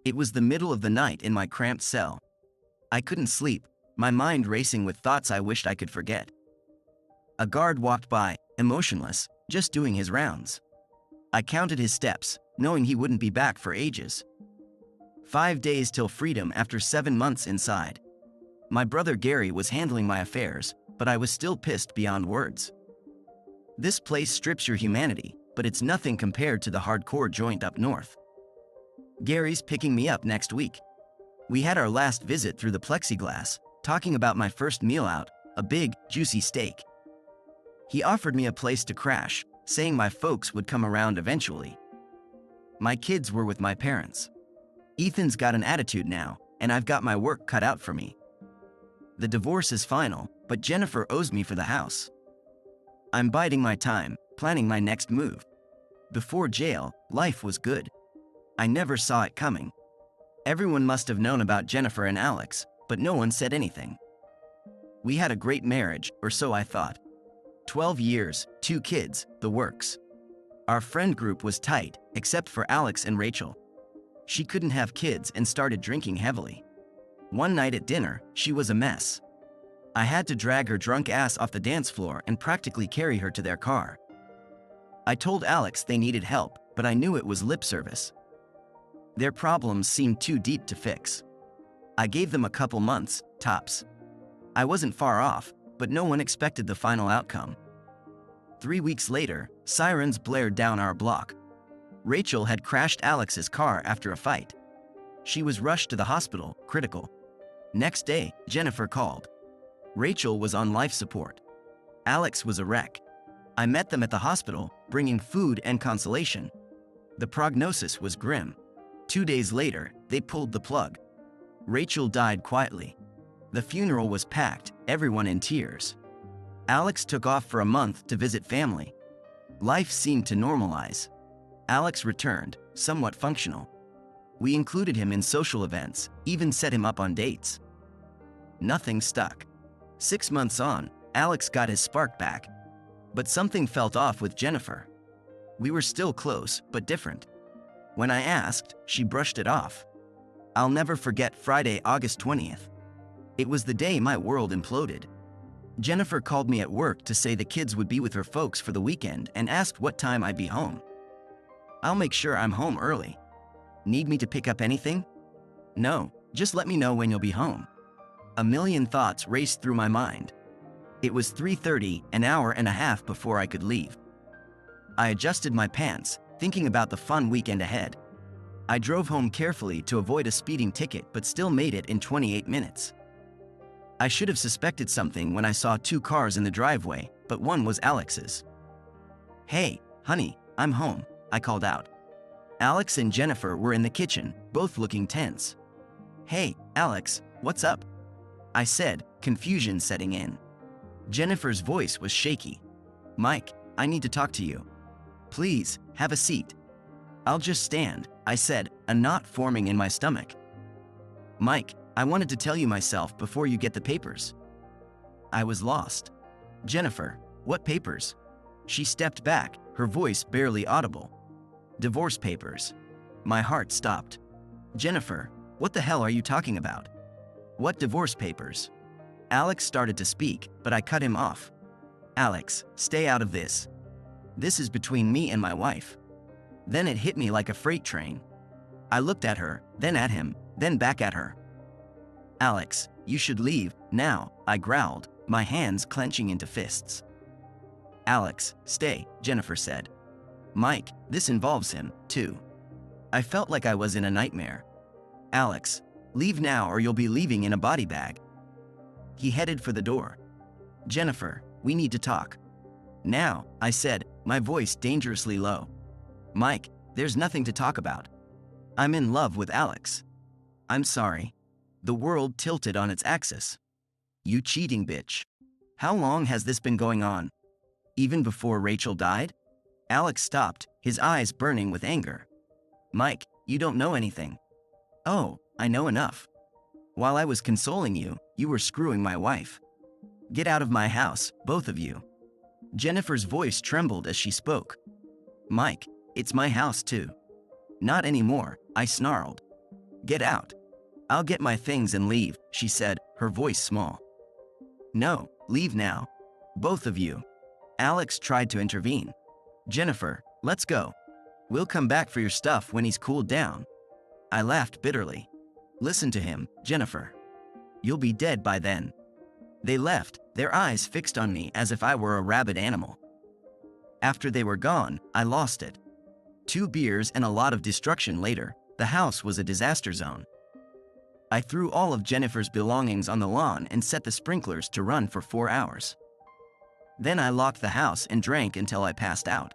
It was the middle of the night in my cramped cell. I couldn't sleep, my mind racing with thoughts I wished I could forget. A guard walked by, emotionless, just doing his rounds. I counted his steps, knowing he wouldn't be back for ages. 5 days till freedom after 7 months inside. My brother Gary was handling my affairs, but I was still pissed beyond words. This place strips your humanity, but it's nothing compared to the hardcore joint up north. Gary's picking me up next week. We had our last visit through the plexiglass, talking about my first meal out, a big, juicy steak. He offered me a place to crash, saying my folks would come around eventually. My kids were with my parents. Ethan's got an attitude now, and I've got my work cut out for me. The divorce is final, but Jennifer owes me for the house. I'm biding my time, planning my next move. Before jail, life was good. I never saw it coming. Everyone must have known about Jennifer and Alex, but no one said anything. We had a great marriage, or so I thought. 12 years, 2 kids, the works. Our friend group was tight, except for Alex and Rachel. She couldn't have kids and started drinking heavily. One night at dinner, she was a mess. I had to drag her drunk ass off the dance floor and practically carry her to their car. I told Alex they needed help, but I knew it was lip service. Their problems seemed too deep to fix. I gave them a couple months, tops. I wasn't far off, but no one expected the final outcome. 3 weeks later, sirens blared down our block. Rachel had crashed Alex's car after a fight. She was rushed to the hospital, critical. Next day, Jennifer called. Rachel was on life support. Alex was a wreck. I met them at the hospital, bringing food and consolation. The prognosis was grim. 2 days later, they pulled the plug. Rachel died quietly. The funeral was packed, everyone in tears. Alex took off for a month to visit family. Life seemed to normalize. Alex returned, somewhat functional. We included him in social events, even set him up on dates. Nothing stuck. 6 months on, Alex got his spark back. But something felt off with Jennifer. We were still close, but different. When I asked, she brushed it off. I'll never forget Friday, August 20th. It was the day my world imploded. Jennifer called me at work to say the kids would be with her folks for the weekend and asked what time I'd be home. I'll make sure I'm home early. Need me to pick up anything? No, just let me know when you'll be home. A million thoughts raced through my mind. It was 3:30, an hour and a half before I could leave. I adjusted my pants, thinking about the fun weekend ahead. I drove home carefully to avoid a speeding ticket but still made it in 28 minutes. I should have suspected something when I saw 2 cars in the driveway, but one was Alex's. "Hey, honey, I'm home," I called out. Alex and Jennifer were in the kitchen, both looking tense. "Hey, Alex, what's up?" I said, confusion setting in. Jennifer's voice was shaky. "Mike, I need to talk to you. Please, have a seat." "I'll just stand," I said, a knot forming in my stomach. "Mike, I wanted to tell you myself before you get the papers." I was lost. "Jennifer, what papers?" She stepped back, her voice barely audible. "Divorce papers." My heart stopped. "Jennifer, what the hell are you talking about? What divorce papers?" Alex started to speak, but I cut him off. "Alex, stay out of this. This is between me and my wife." Then it hit me like a freight train. I looked at her, then at him, then back at her. "Alex, you should leave, now," I growled, my hands clenching into fists. "Alex, stay," Jennifer said. "Mike, this involves him, too." I felt like I was in a nightmare. "Alex, leave now or you'll be leaving in a body bag." He headed for the door. "Jennifer, we need to talk." "Now," I said, my voice dangerously low. "Mike, there's nothing to talk about. I'm in love with Alex." "I'm sorry." The world tilted on its axis. "You cheating bitch. How long has this been going on? Even before Rachel died?" Alex stopped, his eyes burning with anger. "Mike, you don't know anything." "Oh, I know enough. While I was consoling you, you were screwing my wife. Get out of my house, both of you." Jennifer's voice trembled as she spoke. "Mike, it's my house too." "Not anymore," I snarled. Get out. I'll get my things and leave, she said, her voice small. No, leave now. Both of you. Alex tried to intervene. Jennifer, let's go. We'll come back for your stuff when he's cooled down. I laughed bitterly. Listen to him, Jennifer. You'll be dead by then. They left, their eyes fixed on me as if I were a rabid animal. After they were gone, I lost it. 2 beers and a lot of destruction later, the house was a disaster zone. I threw all of Jennifer's belongings on the lawn and set the sprinklers to run for 4 hours. Then I locked the house and drank until I passed out.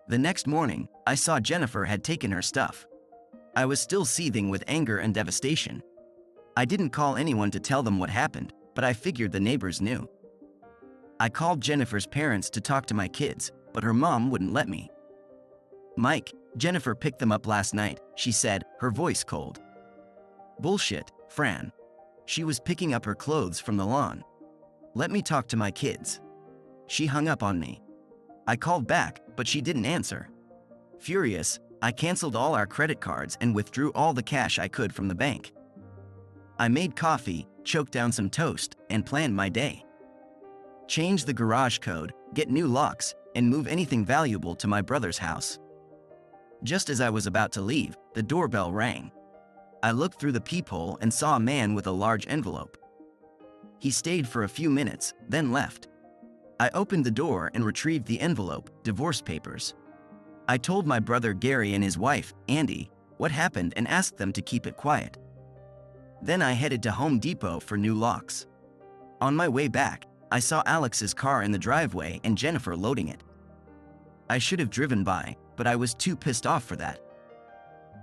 The next morning, I saw Jennifer had taken her stuff. I was still seething with anger and devastation. I didn't call anyone to tell them what happened, but I figured the neighbors knew. I called Jennifer's parents to talk to my kids, but her mom wouldn't let me. Mike, Jennifer picked them up last night, she said, her voice cold. Bullshit, Fran. She was picking up her clothes from the lawn. Let me talk to my kids. She hung up on me. I called back, but she didn't answer. Furious, I canceled all our credit cards and withdrew all the cash I could from the bank. I made coffee, choked down some toast, and planned my day. Change the garage code, get new locks, and move anything valuable to my brother's house. Just as I was about to leave, the doorbell rang. I looked through the peephole and saw a man with a large envelope. He stayed for a few minutes, then left. I opened the door and retrieved the envelope, divorce papers. I told my brother Gary and his wife, Andy, what happened and asked them to keep it quiet. Then I headed to Home Depot for new locks. On my way back, I saw Alex's car in the driveway and Jennifer loading it. I should have driven by, but I was too pissed off for that.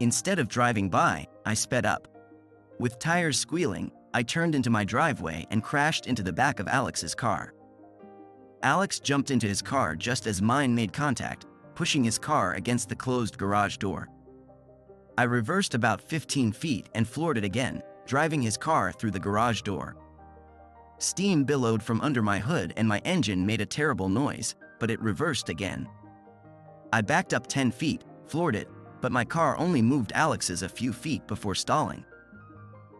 Instead of driving by, I sped up. With tires squealing, I turned into my driveway and crashed into the back of Alex's car. Alex jumped into his car just as mine made contact, pushing his car against the closed garage door. I reversed about 15 feet and floored it again, driving his car through the garage door. Steam billowed from under my hood and my engine made a terrible noise, but it reversed again. I backed up 10 feet, floored it, but my car only moved Alex's a few feet before stalling.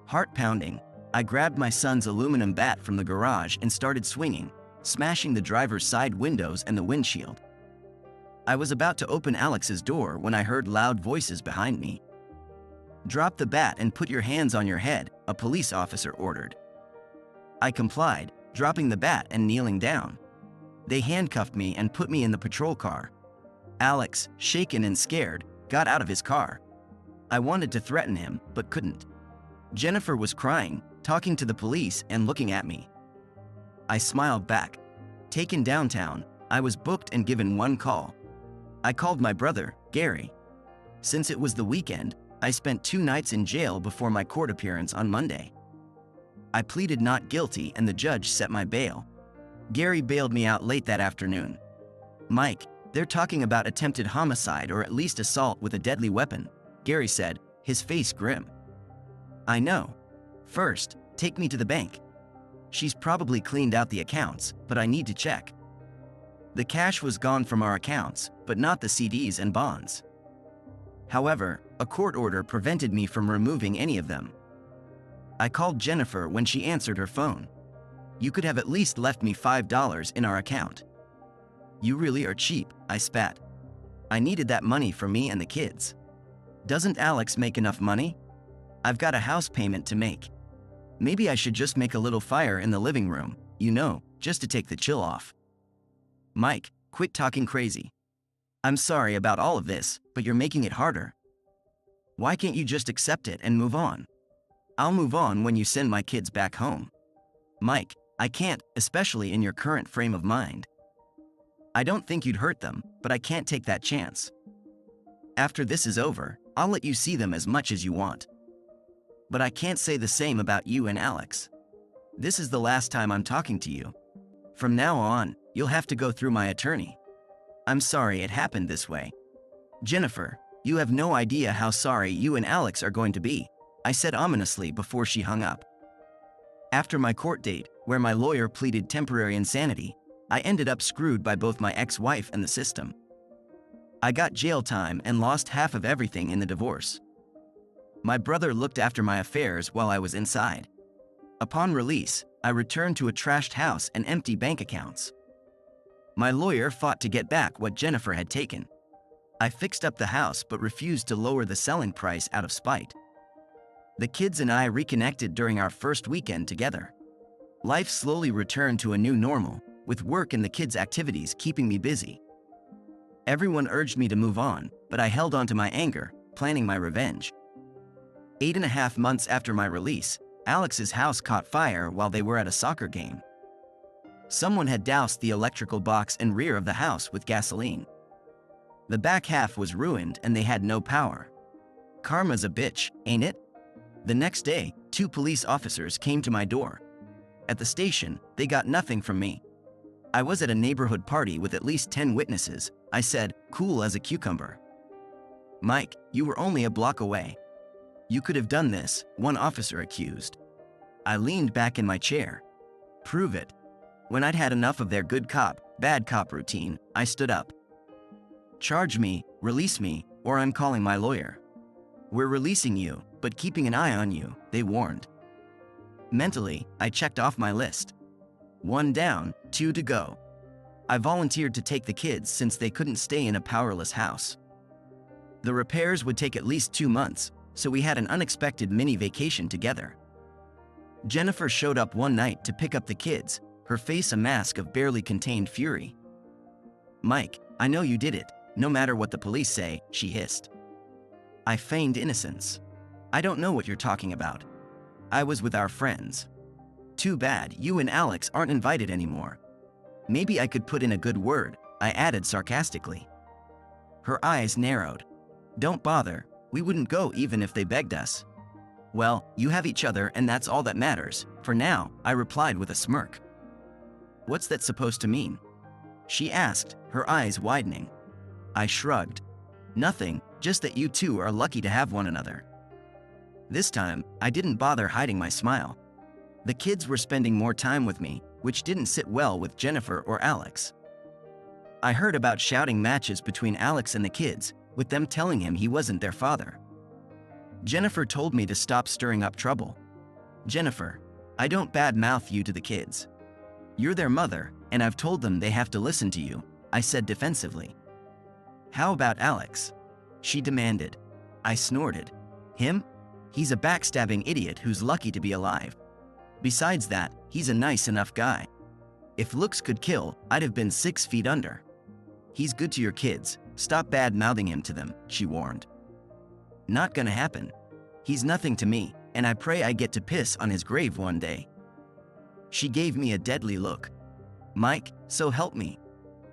Heart pounding, I grabbed my son's aluminum bat from the garage and started swinging, smashing the driver's side windows and the windshield. I was about to open Alex's door when I heard loud voices behind me. Drop the bat and put your hands on your head, a police officer ordered. I complied, dropping the bat and kneeling down. They handcuffed me and put me in the patrol car. Alex, shaken and scared, got out of his car. I wanted to threaten him, but couldn't. Jennifer was crying, talking to the police and looking at me. I smiled back. Taken downtown, I was booked and given one call. I called my brother, Gary. Since it was the weekend, I spent 2 nights in jail before my court appearance on Monday. I pleaded not guilty and the judge set my bail. Gary bailed me out late that afternoon. Mike, they're talking about attempted homicide or at least assault with a deadly weapon, Gary said, his face grim. I know. First, take me to the bank. She's probably cleaned out the accounts, but I need to check. The cash was gone from our accounts, but not the CDs and bonds. However, a court order prevented me from removing any of them. I called Jennifer when she answered her phone. You could have at least left me $5 in our account. You really are cheap, I spat. I needed that money for me and the kids. Doesn't Alex make enough money? I've got a house payment to make. Maybe I should just make a little fire in the living room, just to take the chill off. Mike, quit talking crazy. I'm sorry about all of this, but you're making it harder. Why can't you just accept it and move on? I'll move on when you send my kids back home. Mike, I can't, especially in your current frame of mind. I don't think you'd hurt them, but I can't take that chance. After this is over, I'll let you see them as much as you want. But I can't say the same about you and Alex. This is the last time I'm talking to you. From now on, you'll have to go through my attorney. I'm sorry it happened this way. Jennifer, you have no idea how sorry you and Alex are going to be, I said ominously before she hung up. After my court date, where my lawyer pleaded temporary insanity, I ended up screwed by both my ex-wife and the system. I got jail time and lost half of everything in the divorce. My brother looked after my affairs while I was inside. Upon release, I returned to a trashed house and empty bank accounts. My lawyer fought to get back what Jennifer had taken. I fixed up the house but refused to lower the selling price out of spite. The kids and I reconnected during our first weekend together. Life slowly returned to a new normal, with work and the kids' activities keeping me busy. Everyone urged me to move on, but I held on to my anger, planning my revenge. 8.5 months after my release, Alex's house caught fire while they were at a soccer game. Someone had doused the electrical box and rear of the house with gasoline. The back half was ruined and they had no power. Karma's a bitch, ain't it? The next day, 2 police officers came to my door. At the station, they got nothing from me. I was at a neighborhood party with at least 10 witnesses. I said, cool as a cucumber. Mike, you were only a block away. You could have done this, one officer accused. I leaned back in my chair. Prove it. When I'd had enough of their good cop, bad cop routine, I stood up. Charge me, release me, or I'm calling my lawyer. We're releasing you, but keeping an eye on you, they warned. Mentally, I checked off my list. 1 down, 2 to go. I volunteered to take the kids since they couldn't stay in a powerless house. The repairs would take at least 2 months, so we had an unexpected mini vacation together. Jennifer showed up one night to pick up the kids, her face a mask of barely contained fury. Mike, I know you did it, no matter what the police say, she hissed. I feigned innocence. I don't know what you're talking about. I was with our friends. Too bad you and Alex aren't invited anymore. Maybe I could put in a good word, I added sarcastically. Her eyes narrowed. Don't bother, we wouldn't go even if they begged us. Well, you have each other and that's all that matters, for now, I replied with a smirk. What's that supposed to mean? She asked, her eyes widening. I shrugged. Nothing, just that you two are lucky to have one another. This time, I didn't bother hiding my smile. The kids were spending more time with me, which didn't sit well with Jennifer or Alex. I heard about shouting matches between Alex and the kids, with them telling him he wasn't their father. Jennifer told me to stop stirring up trouble. Jennifer, I don't badmouth you to the kids. You're their mother, and I've told them they have to listen to you, I said defensively. How about Alex? She demanded. I snorted. Him? He's a backstabbing idiot who's lucky to be alive. Besides that, he's a nice enough guy. If looks could kill, I'd have been 6 feet under. He's good to your kids, stop bad-mouthing him to them, she warned. Not gonna happen. He's nothing to me, and I pray I get to piss on his grave one day. She gave me a deadly look. Mike, so help me.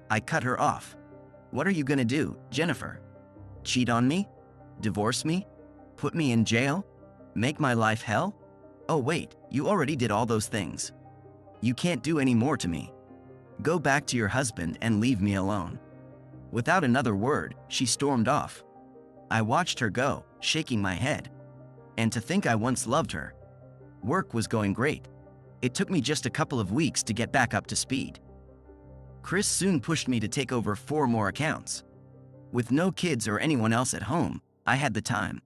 I cut her off. What are you gonna do, Jennifer? Cheat on me? Divorce me? Put me in jail? Make my life hell? Oh wait, you already did all those things. You can't do any more to me. Go back to your husband and leave me alone. Without another word, she stormed off. I watched her go, shaking my head. And to think I once loved her. Work was going great. It took me just a couple of weeks to get back up to speed. Chris soon pushed me to take over 4 more accounts. With no kids or anyone else at home, I had the time.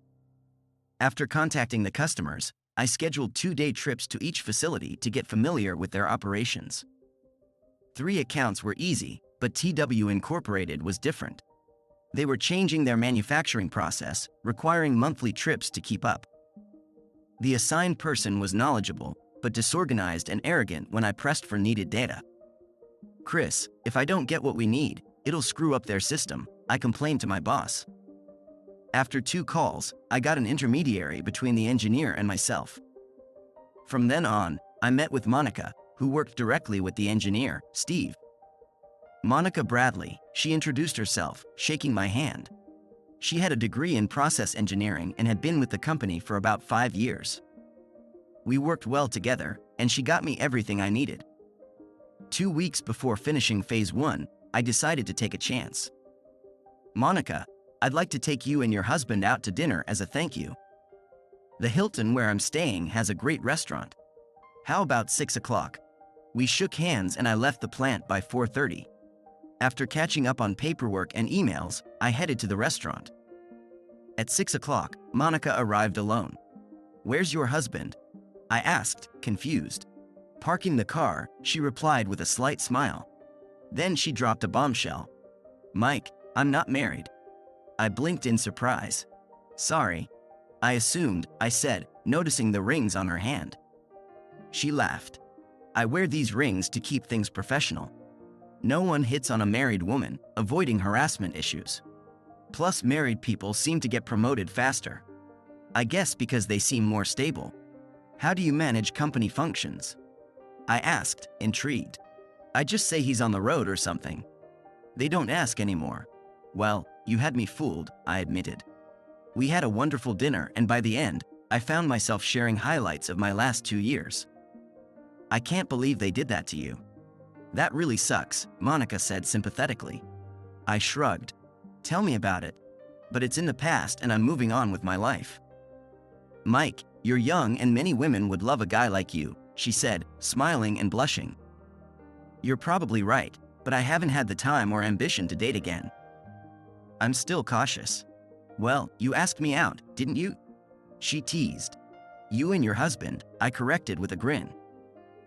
After contacting the customers, I scheduled 2-day trips to each facility to get familiar with their operations. 3 accounts were easy, but TW Incorporated was different. They were changing their manufacturing process, requiring monthly trips to keep up. The assigned person was knowledgeable, but disorganized and arrogant when I pressed for needed data. Chris, if I don't get what we need, it'll screw up their system, I complained to my boss. After 2 calls, I got an intermediary between the engineer and myself. From then on, I met with Monica, who worked directly with the engineer, Steve. Monica Bradley, she introduced herself, shaking my hand. She had a degree in process engineering and had been with the company for about 5 years. We worked well together, and she got me everything I needed. 2 weeks before finishing phase 1, I decided to take a chance. Monica, I'd like to take you and your husband out to dinner as a thank you. The Hilton where I'm staying has a great restaurant. How about 6 o'clock? We shook hands and I left the plant by 4:30. After catching up on paperwork and emails, I headed to the restaurant. At 6 o'clock, Monica arrived alone. "Where's your husband?" I asked, confused. Parking the car, she replied with a slight smile. Then she dropped a bombshell. "Mike, I'm not married." I blinked in surprise. "Sorry." "I assumed," I said, noticing the rings on her hand. She laughed. "I wear these rings to keep things professional. No one hits on a married woman, avoiding harassment issues. Plus, married people seem to get promoted faster. I guess because they seem more stable." "How do you manage company functions?" I asked, intrigued. "I just say he's on the road or something." "They don't ask anymore." "Well, you had me fooled," I admitted. We had a wonderful dinner, and by the end, I found myself sharing highlights of my last 2 years. "I can't believe they did that to you." "That really sucks," Monica said sympathetically. I shrugged. "Tell me about it." "But it's in the past and I'm moving on with my life." "Mike, you're young and many women would love a guy like you," she said, smiling and blushing. "You're probably right, but I haven't had the time or ambition to date again." I'm still cautious. "Well, you asked me out, didn't you?" She teased. "You and your husband," I corrected with a grin.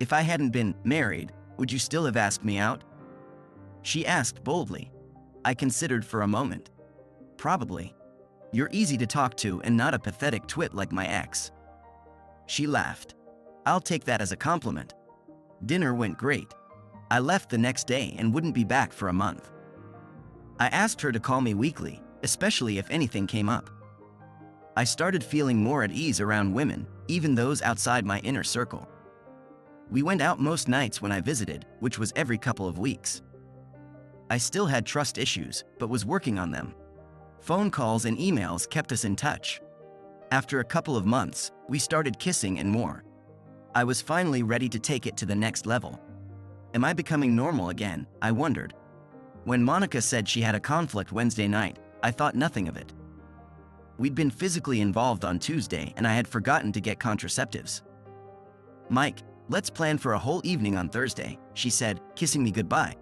"If I hadn't been married, would you still have asked me out?" She asked boldly. I considered for a moment. "Probably. You're easy to talk to and not a pathetic twit like my ex." She laughed. "I'll take that as a compliment." Dinner went great. I left the next day and wouldn't be back for a month. I asked her to call me weekly, especially if anything came up. I started feeling more at ease around women, even those outside my inner circle. We went out most nights when I visited, which was every couple of weeks. I still had trust issues, but was working on them. Phone calls and emails kept us in touch. After a couple of months, we started kissing and more. I was finally ready to take it to the next level. Am I becoming normal again? I wondered. When Monica said she had a conflict Wednesday night, I thought nothing of it. We'd been physically involved on Tuesday and I had forgotten to get contraceptives. "Mike, let's plan for a whole evening on Thursday," she said, kissing me goodbye.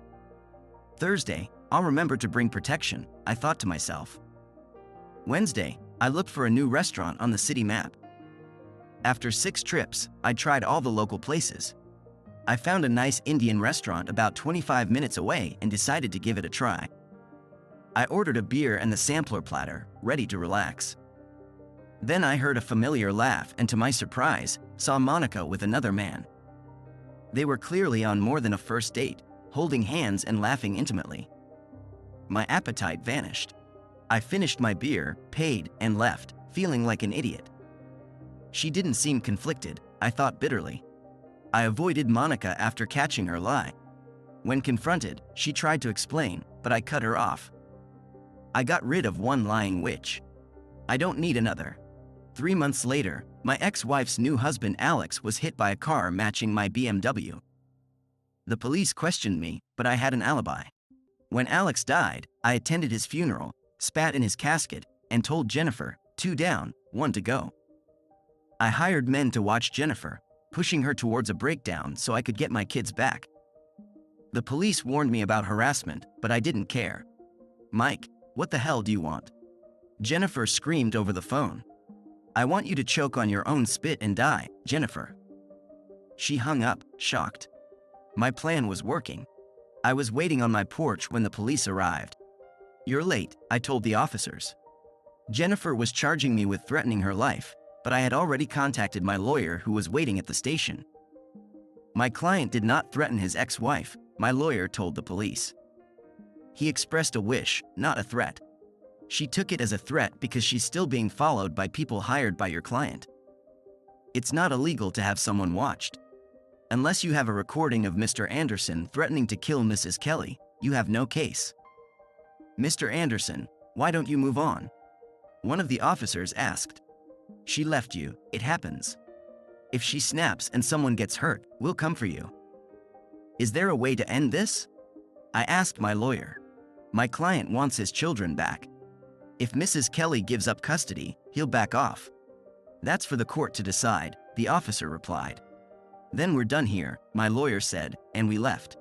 Thursday, I'll remember to bring protection, I thought to myself. Wednesday, I looked for a new restaurant on the city map. After 6 trips, I tried all the local places. I found a nice Indian restaurant about 25 minutes away and decided to give it a try. I ordered a beer and the sampler platter, ready to relax. Then I heard a familiar laugh and to my surprise, saw Monica with another man. They were clearly on more than a first date, holding hands and laughing intimately. My appetite vanished. I finished my beer, paid, and left, feeling like an idiot. She didn't seem conflicted, I thought bitterly. I avoided Monica after catching her lie. When confronted, she tried to explain, but I cut her off. I got rid of one lying witch. I don't need another. 3 months later, my ex-wife's new husband Alex was hit by a car matching my BMW. The police questioned me, but I had an alibi. When Alex died, I attended his funeral, spat in his casket, and told Jennifer, 2 down, 1 to go. I hired men to watch Jennifer, pushing her towards a breakdown so I could get my kids back. The police warned me about harassment, but I didn't care. "Mike, what the hell do you want?" Jennifer screamed over the phone. "I want you to choke on your own spit and die, Jennifer." She hung up, shocked. My plan was working. I was waiting on my porch when the police arrived. "You're late," I told the officers. Jennifer was charging me with threatening her life, but I had already contacted my lawyer who was waiting at the station. My client did not threaten his ex-wife, my lawyer told the police. He expressed a wish, not a threat. She took it as a threat because she's still being followed by people hired by your client. It's not illegal to have someone watched. Unless you have a recording of Mr. Anderson threatening to kill Mrs. Kelly, you have no case. "Mr. Anderson, why don't you move on?" one of the officers asked. "She left you, it happens. If she snaps and someone gets hurt, we'll come for you." "Is there a way to end this?" I asked my lawyer. My client wants his children back. If Mrs. Kelly gives up custody, he'll back off. "That's for the court to decide," the officer replied. "Then we're done here," my lawyer said, and we left.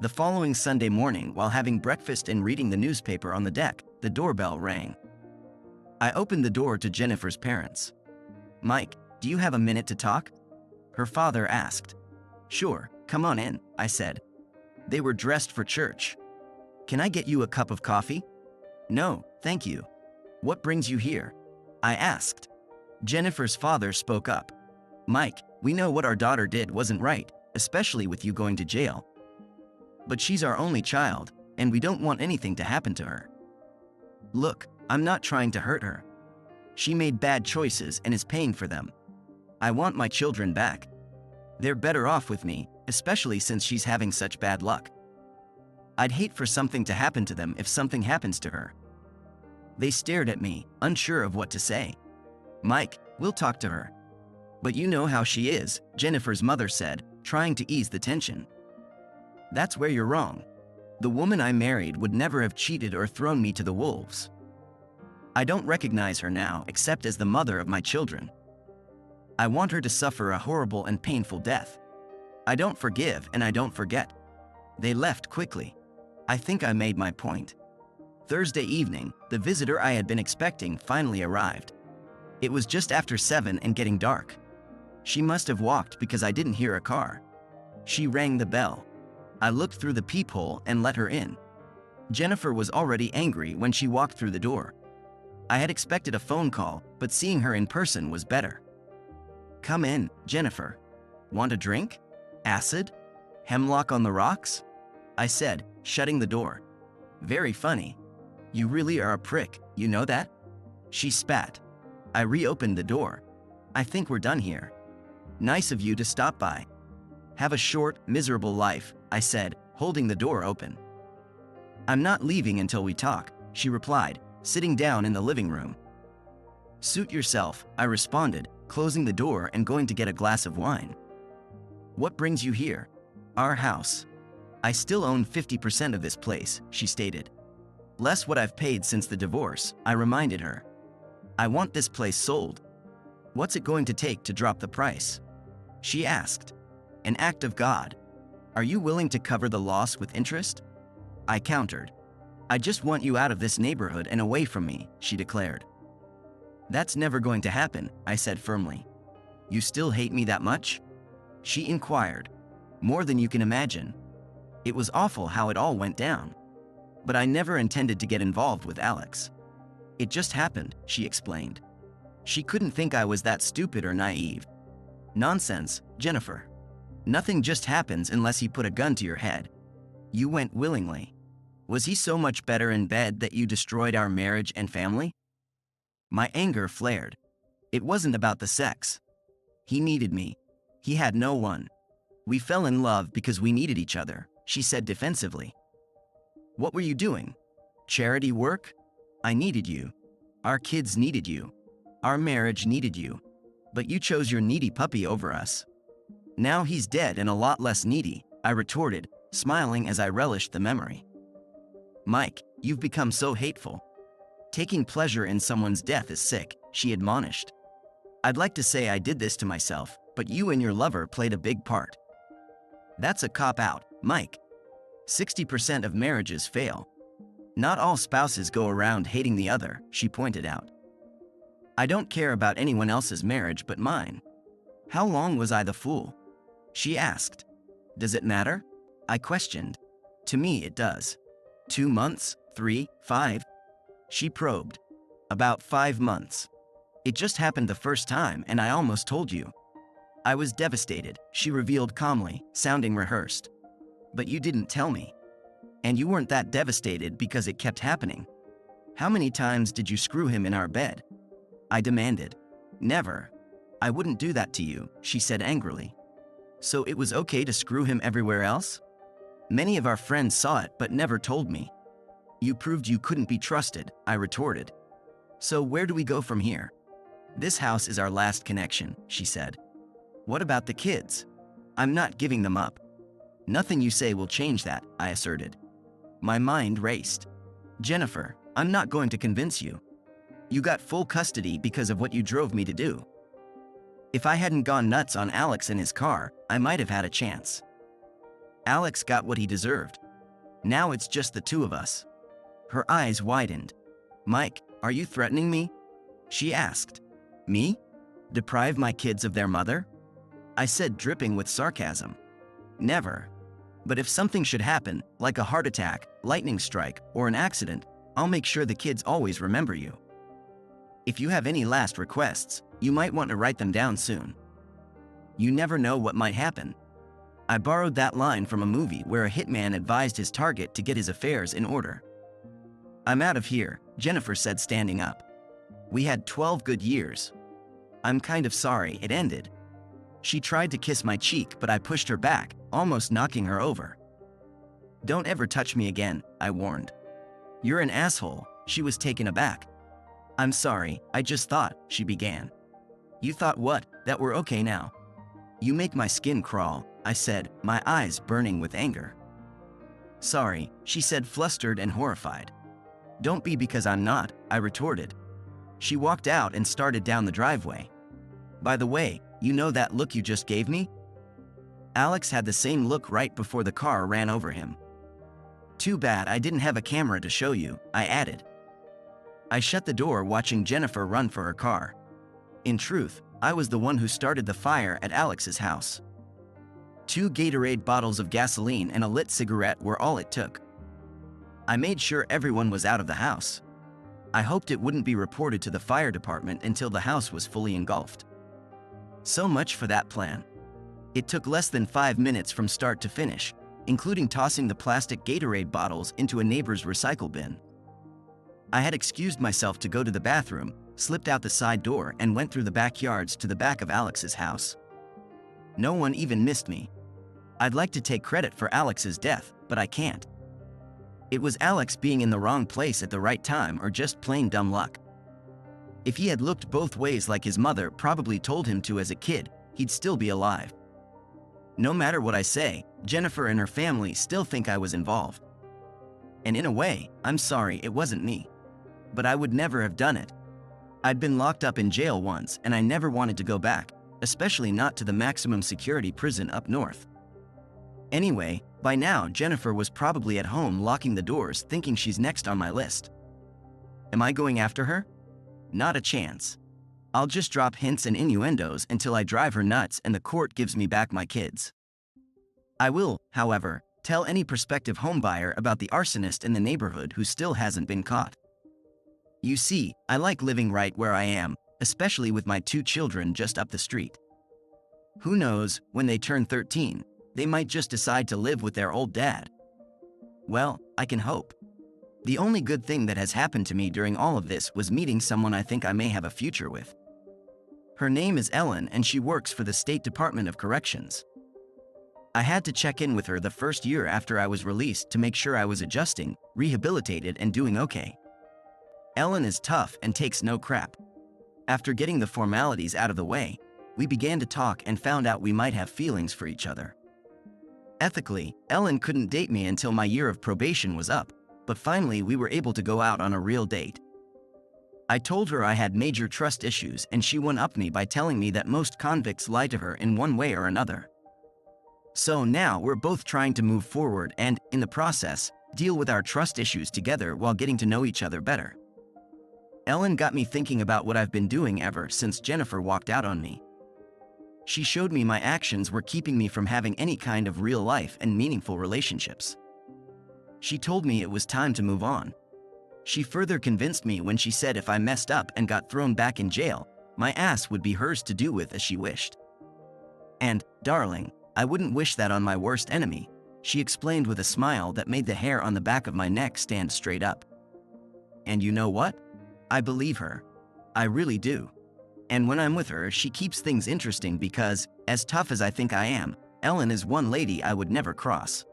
The following Sunday morning, while having breakfast and reading the newspaper on the deck, the doorbell rang. I opened the door to Jennifer's parents. "Mike, do you have a minute to talk?" her father asked. "Sure, come on in," I said. They were dressed for church. "Can I get you a cup of coffee?" "No, thank you." "What brings you here?" I asked. Jennifer's father spoke up. "Mike, we know what our daughter did wasn't right, especially with you going to jail. But she's our only child, and we don't want anything to happen to her. Look, I'm not trying to hurt her. She made bad choices and is paying for them. I want my children back. They're better off with me, especially since she's having such bad luck. I'd hate for something to happen to them if something happens to her." They stared at me, unsure of what to say. "Mike, we'll talk to her." "But you know how she is," Jennifer's mother said, trying to ease the tension. "That's where you're wrong. The woman I married would never have cheated or thrown me to the wolves. I don't recognize her now except as the mother of my children. I want her to suffer a horrible and painful death. I don't forgive and I don't forget." They left quickly. I think I made my point. Thursday evening, the visitor I had been expecting finally arrived. It was just after 7 and getting dark. She must have walked because I didn't hear a car. She rang the bell. I looked through the peephole and let her in. Jennifer was already angry when she walked through the door. I had expected a phone call, but seeing her in person was better. "Come in, Jennifer. Want a drink? Acid? Hemlock on the rocks?" I said, shutting the door. "Very funny. You really are a prick, you know that?" She spat. I reopened the door. "I think we're done here. Nice of you to stop by. Have a short, miserable life," I said, holding the door open. "I'm not leaving until we talk," she replied, sitting down in the living room. "Suit yourself," I responded, closing the door and going to get a glass of wine. "What brings you here?" "Our house. I still own 50% of this place," she stated. "Less what I've paid since the divorce," I reminded her. "I want this place sold." "What's it going to take to drop the price?" she asked. "An act of God. Are you willing to cover the loss with interest?" I countered. "I just want you out of this neighborhood and away from me," she declared. "That's never going to happen," I said firmly. "You still hate me that much?" she inquired. "More than you can imagine. It was awful how it all went down. But I never intended to get involved with Alex. It just happened," she explained. She couldn't think I was that stupid or naive. "Nonsense, Jennifer. Nothing just happens unless he put a gun to your head. You went willingly. Was he so much better in bed that you destroyed our marriage and family?" My anger flared. It wasn't about the sex. He needed me. He had no one. We fell in love because we needed each other, she said defensively. "What were you doing? Charity work? I needed you. Our kids needed you. Our marriage needed you. But you chose your needy puppy over us. Now he's dead and a lot less needy," I retorted, smiling as I relished the memory. "Mike, you've become so hateful. Taking pleasure in someone's death is sick," she admonished. "I'd like to say I did this to myself, but you and your lover played a big part." "That's a cop-out, Mike. 60% of marriages fail. Not all spouses go around hating the other," she pointed out. "I don't care about anyone else's marriage but mine. How long was I the fool?" she asked. "Does it matter?" I questioned. "To me it does. 2 months? 3? 5? She probed. "About 5 months. It just happened the first time and I almost told you." "I was devastated," she revealed calmly, sounding rehearsed. "But you didn't tell me. And you weren't that devastated because it kept happening. How many times did you screw him in our bed?" I demanded. "Never. I wouldn't do that to you," she said angrily. "So it was okay to screw him everywhere else?" "Many of our friends saw it but never told me." "You proved you couldn't be trusted," I retorted. "So where do we go from here?" "This house is our last connection," she said. "What about the kids?" "I'm not giving them up." "Nothing you say will change that," I asserted. My mind raced. "Jennifer, I'm not going to convince you. You got full custody because of what you drove me to do. If I hadn't gone nuts on Alex and his car, I might have had a chance. Alex got what he deserved. Now it's just the two of us." Her eyes widened. "Mike, are you threatening me?" She asked. Me? Deprive my kids of their mother? I said, dripping with sarcasm. Never. But if something should happen, like a heart attack, lightning strike, or an accident, I'll make sure the kids always remember you. If you have any last requests, you might want to write them down soon. You never know what might happen. I borrowed that line from a movie where a hitman advised his target to get his affairs in order. I'm out of here, Jennifer said, standing up. We had 12 good years. I'm kind of sorry it ended. She tried to kiss my cheek, but I pushed her back, almost knocking her over. Don't ever touch me again, I warned. You're an asshole, she was taken aback. I'm sorry, I just thought, she began. You thought what, that we're okay now? You make my skin crawl, I said, my eyes burning with anger. Sorry, she said, flustered and horrified. Don't be, because I'm not, I retorted. She walked out and started down the driveway. By the way, you know that look you just gave me? Alex had the same look right before the car ran over him. Too bad I didn't have a camera to show you, I added. I shut the door, watching Jennifer run for her car. In truth, I was the one who started the fire at Alex's house. 2 Gatorade bottles of gasoline and a lit cigarette were all it took. I made sure everyone was out of the house. I hoped it wouldn't be reported to the fire department until the house was fully engulfed. So much for that plan. It took less than 5 minutes from start to finish, including tossing the plastic Gatorade bottles into a neighbor's recycle bin. I had excused myself to go to the bathroom, slipped out the side door, and went through the backyards to the back of Alex's house. No one even missed me. I'd like to take credit for Alex's death, but I can't. It was Alex being in the wrong place at the right time, or just plain dumb luck. If he had looked both ways like his mother probably told him to as a kid, he'd still be alive. No matter what I say, Jennifer and her family still think I was involved. And in a way, I'm sorry it wasn't me. But I would never have done it. I'd been locked up in jail once, and I never wanted to go back, especially not to the maximum security prison up north. Anyway, by now Jennifer was probably at home locking the doors, thinking she's next on my list. Am I going after her? Not a chance. I'll just drop hints and innuendos until I drive her nuts and the court gives me back my kids. I will, however, tell any prospective homebuyer about the arsonist in the neighborhood who still hasn't been caught. You see, I like living right where I am, especially with my 2 children just up the street. Who knows, when they turn 13, they might just decide to live with their old dad. Well, I can hope. The only good thing that has happened to me during all of this was meeting someone I think I may have a future with. Her name is Ellen, and she works for the State Department of Corrections. I had to check in with her the first year after I was released to make sure I was adjusting, rehabilitated, and doing okay. Ellen is tough and takes no crap. After getting the formalities out of the way, we began to talk and found out we might have feelings for each other. Ethically, Ellen couldn't date me until my year of probation was up, but finally we were able to go out on a real date. I told her I had major trust issues, and she one-upped me by telling me that most convicts lie to her in one way or another. So now we're both trying to move forward and, in the process, deal with our trust issues together while getting to know each other better. Ellen got me thinking about what I've been doing ever since Jennifer walked out on me. She showed me my actions were keeping me from having any kind of real life and meaningful relationships. She told me it was time to move on. She further convinced me when she said if I messed up and got thrown back in jail, my ass would be hers to do with as she wished. And, darling, I wouldn't wish that on my worst enemy, she explained with a smile that made the hair on the back of my neck stand straight up. And you know what? I believe her. I really do. And when I'm with her, she keeps things interesting because, as tough as I think I am, Ellen is one lady I would never cross.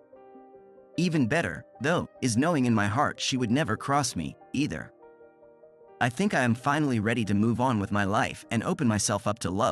Even better, though, is knowing in my heart she would never cross me, either. I think I am finally ready to move on with my life and open myself up to love.